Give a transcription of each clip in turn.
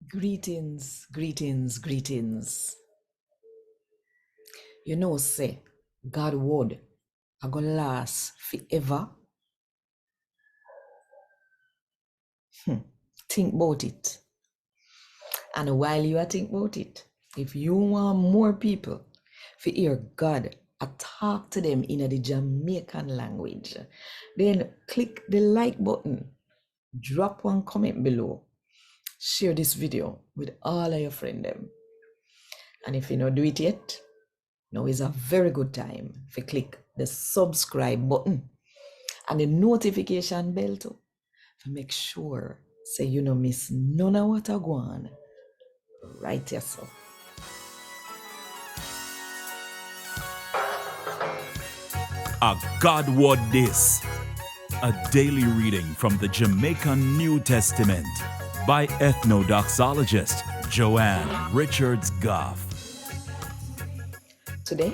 Greetings, greetings, greetings. You know, say, God word are gonna last forever. Think about it. And while you are thinking about it, if you want more people to hear God talk to them in the Jamaican language, then click the like button, drop one comment below, share this video with all of your friends them. And if you don't do it yet, now is a very good time to click the subscribe button and the notification bell too to make sure say you no miss none of what I go on right yourself. A God Word This, a daily reading from the Jamaican New Testament by Ethnodoxologist Joanne Richards Goffe. Today,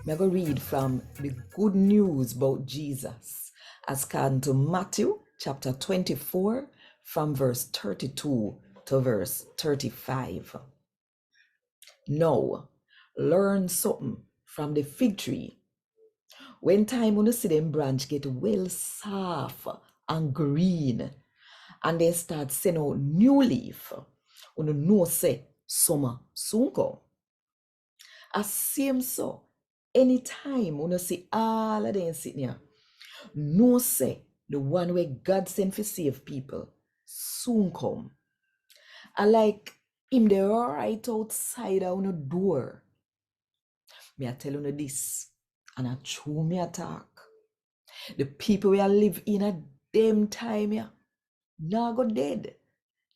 I'm going to read from the good news about Jesus as according to Matthew chapter 24 from verse 32 to verse 35. Now, learn something from the fig tree. When time when you see them branch get well soft and green and they start sending out new leaf, when you know say summer soon come. As same so, anytime when you see all of them sitting here, know say the one where God sent for save people soon come. I like him there right outside on the door. Me I tell you this, and I true me attack. The people we live in a them time here, now go dead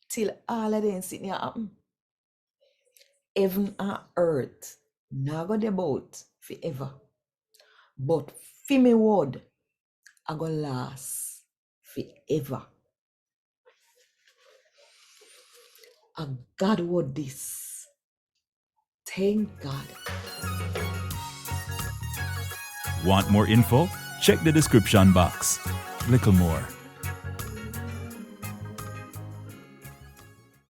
till all of them sitting here happen. Heaven and earth now go there about forever. But for me word, I go last forever. A God word this. Thank God. Want more info? Check the description box. Little more.